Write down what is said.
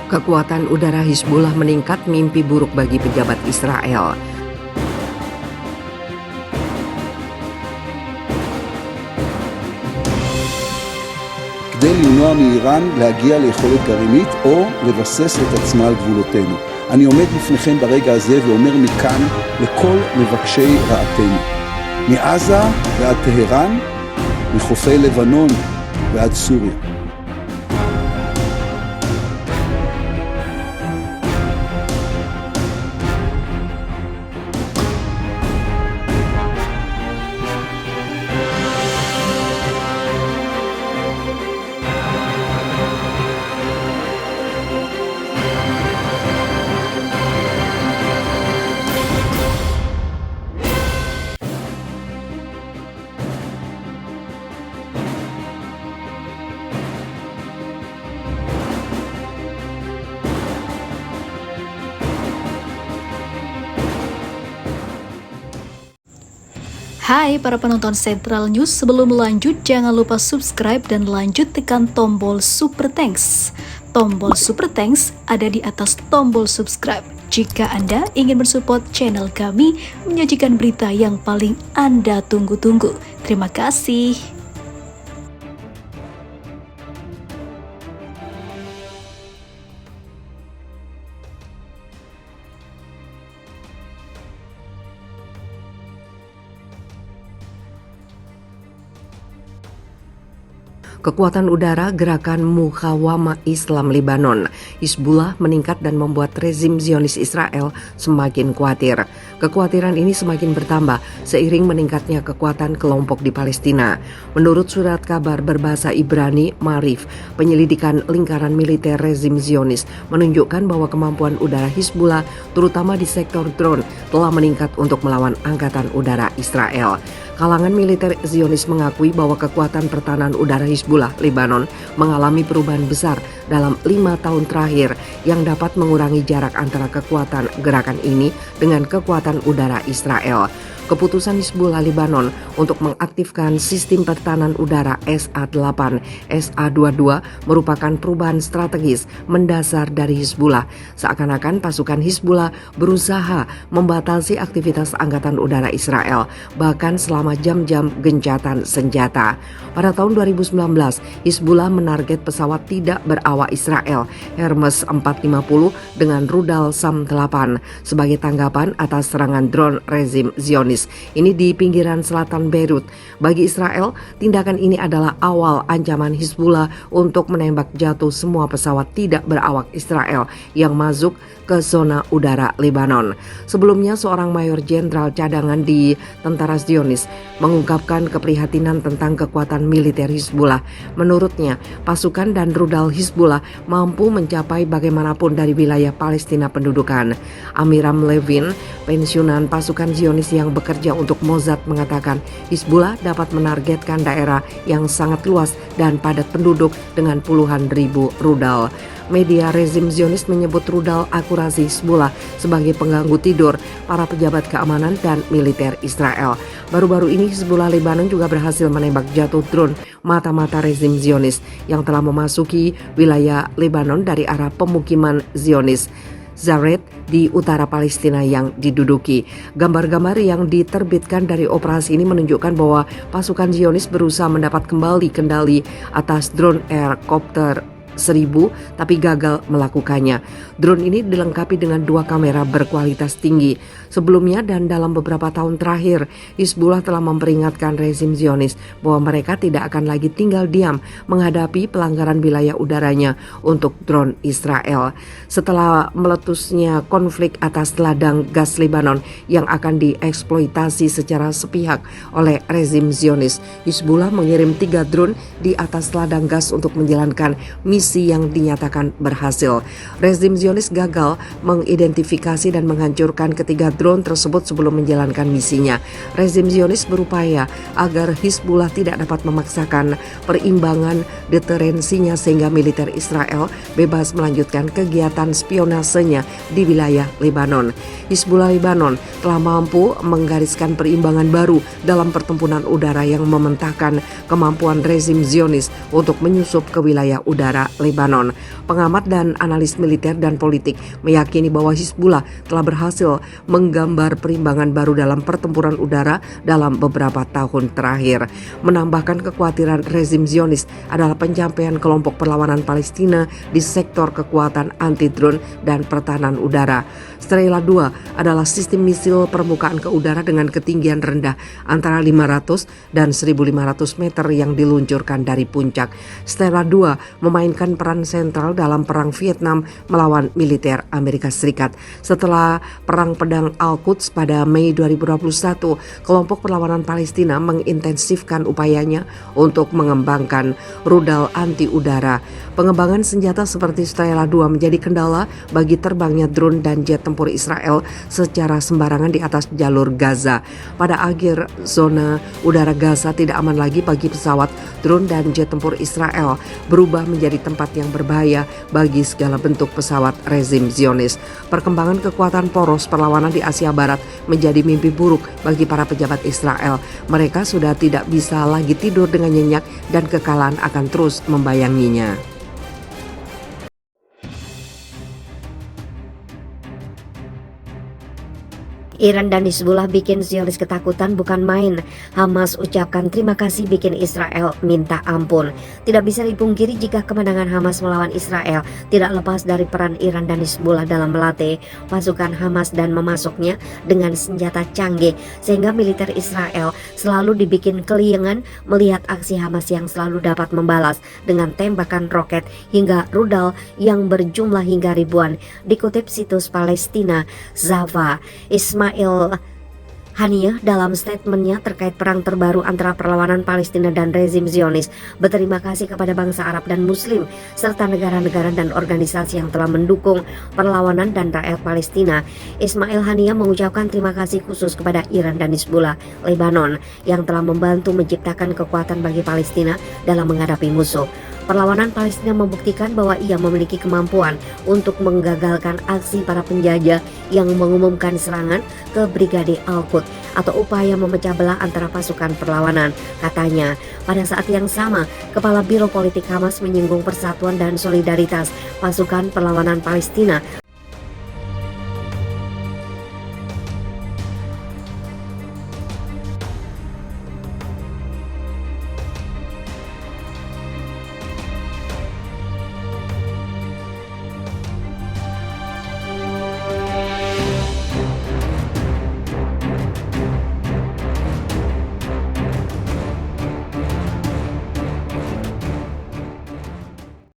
Kekuatan udara Hizbullah meningkat, mimpi buruk bagi pejabat Israel. כדי למנוע מאיראן להגיע ליכולת גרעינית או לבסס את עצמה על גבולותינו. אני עומד לפניכם ברגע הזה ואומר מכאן לכל מבקשי רעתנו. מעזה ועד טהרן, מחופי לבנון ועד סוריה. Hai para penonton Sentral News, sebelum lanjut jangan lupa subscribe dan lanjut tekan tombol Super Thanks. Tombol Super Thanks ada di atas tombol subscribe. Jika Anda ingin mensupport channel kami menyajikan berita yang paling Anda tunggu-tunggu. Terima kasih. Kekuatan udara Gerakan Muqawamah Islam Lebanon, Hizbullah meningkat dan membuat rezim Zionis Israel semakin khawatir. Kekhawatiran ini semakin bertambah seiring meningkatnya kekuatan kelompok di Palestina. Menurut surat kabar berbahasa Ibrani Marif, penyelidikan lingkaran militer rezim Zionis menunjukkan bahwa kemampuan udara Hizbullah, terutama di sektor drone, telah meningkat untuk melawan angkatan udara Israel. Kalangan militer Zionis mengakui bahwa kekuatan pertahanan udara Hizbullah Lebanon mengalami perubahan besar dalam 5 tahun terakhir yang dapat mengurangi jarak antara kekuatan gerakan ini dengan kekuatan udara Israel. Keputusan Hizbullah Lebanon untuk mengaktifkan sistem pertahanan udara SA-8, SA-22 merupakan perubahan strategis mendasar dari Hizbullah. Seakan-akan pasukan Hizbullah berusaha membatasi aktivitas angkatan udara Israel, bahkan selama jam-jam gencatan senjata. Pada tahun 2019, Hizbullah menarget pesawat tidak berawak Israel Hermes 450 dengan rudal SAM-8 sebagai tanggapan atas serangan drone rezim Zionis. Ini di pinggiran selatan Beirut. Bagi Israel, tindakan ini adalah awal ancaman Hizbullah untuk menembak jatuh semua pesawat tidak berawak Israel yang masuk ke zona udara Lebanon. Sebelumnya, seorang mayor jenderal cadangan di tentara Zionis mengungkapkan keprihatinan tentang kekuatan militer Hizbullah. Menurutnya, pasukan dan rudal Hizbullah mampu mencapai bagaimanapun dari wilayah Palestina pendudukan. Amiram Levin, pensiunan pasukan Zionis yang bekerja untuk Mossad, mengatakan Hizbullah dapat menargetkan daerah yang sangat luas dan padat penduduk dengan puluhan ribu rudal. Media rezim Zionis menyebut rudal akurasi Hizbullah sebagai pengganggu tidur para pejabat keamanan dan militer Israel. Baru-baru ini Hizbullah Lebanon juga berhasil menembak jatuh drone mata-mata rezim Zionis yang telah memasuki wilayah Lebanon dari arah pemukiman Zionis Zaret di utara Palestina yang diduduki. Gambar-gambar yang diterbitkan dari operasi ini menunjukkan bahwa pasukan Zionis berusaha mendapat kembali kendali atas drone aircopter 1000 tapi gagal melakukannya. Drone ini dilengkapi dengan 2 kamera berkualitas tinggi. Sebelumnya dan dalam beberapa tahun terakhir, Hizbullah telah memperingatkan rezim Zionis bahwa mereka tidak akan lagi tinggal diam menghadapi pelanggaran wilayah udaranya untuk drone Israel. Setelah meletusnya konflik atas ladang gas Lebanon yang akan dieksploitasi secara sepihak oleh rezim Zionis, Hizbullah mengirim 3 drone di atas ladang gas untuk menjalankan misi yang dinyatakan berhasil. Rezim Zionis gagal mengidentifikasi dan menghancurkan ketiga drone tersebut sebelum menjalankan misinya. Rezim Zionis berupaya agar Hizbullah tidak dapat memaksakan perimbangan deterensinya sehingga militer Israel bebas melanjutkan kegiatan spionasenya di wilayah Lebanon. Hizbullah Lebanon telah mampu menggariskan perimbangan baru dalam pertempuran udara yang mementahkan kemampuan rezim Zionis untuk menyusup ke wilayah udara Lebanon. Pengamat dan analis militer dan politik meyakini bahwa Hizbullah telah berhasil menggambar perimbangan baru dalam pertempuran udara dalam beberapa tahun terakhir. Menambahkan kekhawatiran rezim Zionis adalah pencapaian kelompok perlawanan Palestina di sektor kekuatan anti-drone dan pertahanan udara. Strela 2 adalah sistem misil permukaan ke udara dengan ketinggian rendah antara 500 dan 1.500 meter yang diluncurkan dari puncak. Strela 2 memainkan peran sentral dalam perang Vietnam melawan militer Amerika Serikat. Setelah perang pedang Al-Quds pada Mei 2021, kelompok perlawanan Palestina mengintensifkan upayanya untuk mengembangkan rudal anti udara. Pengembangan senjata seperti Strela 2 menjadi kendala bagi terbangnya drone dan jet tempur Israel secara sembarangan di atas jalur Gaza. Pada akhir zona udara Gaza tidak aman lagi bagi pesawat, drone dan jet tempur Israel, berubah menjadi tempat yang berbahaya bagi segala bentuk pesawat rezim Zionis. Perkembangan kekuatan poros perlawanan di Asia Barat menjadi mimpi buruk bagi para pejabat Israel. Mereka sudah tidak bisa lagi tidur dengan nyenyak dan kekalahan akan terus membayanginya. Iran dan Hizbullah bikin Zionis ketakutan bukan main. Hamas ucapkan terima kasih bikin Israel minta ampun. Tidak bisa dipungkiri jika kemenangan Hamas melawan Israel tidak lepas dari peran Iran dan Hizbullah dalam melatih pasukan Hamas dan memasuknya dengan senjata canggih, sehingga militer Israel selalu dibikin keliengan melihat aksi Hamas yang selalu dapat membalas dengan tembakan roket hingga rudal yang berjumlah hingga ribuan. Dikutip situs Palestina Zava, Ismail Haniyeh dalam statementnya terkait perang terbaru antara perlawanan Palestina dan rezim Zionis berterima kasih kepada bangsa Arab dan Muslim serta negara-negara dan organisasi yang telah mendukung perlawanan dan rakyat Palestina. Ismail Haniyeh mengucapkan terima kasih khusus kepada Iran dan Hizbullah Lebanon yang telah membantu menciptakan kekuatan bagi Palestina dalam menghadapi musuh. Perlawanan Palestina membuktikan bahwa ia memiliki kemampuan untuk menggagalkan aksi para penjajah yang mengumumkan serangan ke Brigade Al-Quds atau upaya memecah belah antara pasukan perlawanan. Katanya, pada saat yang sama, Kepala Biro Politik Hamas menyinggung persatuan dan solidaritas pasukan perlawanan Palestina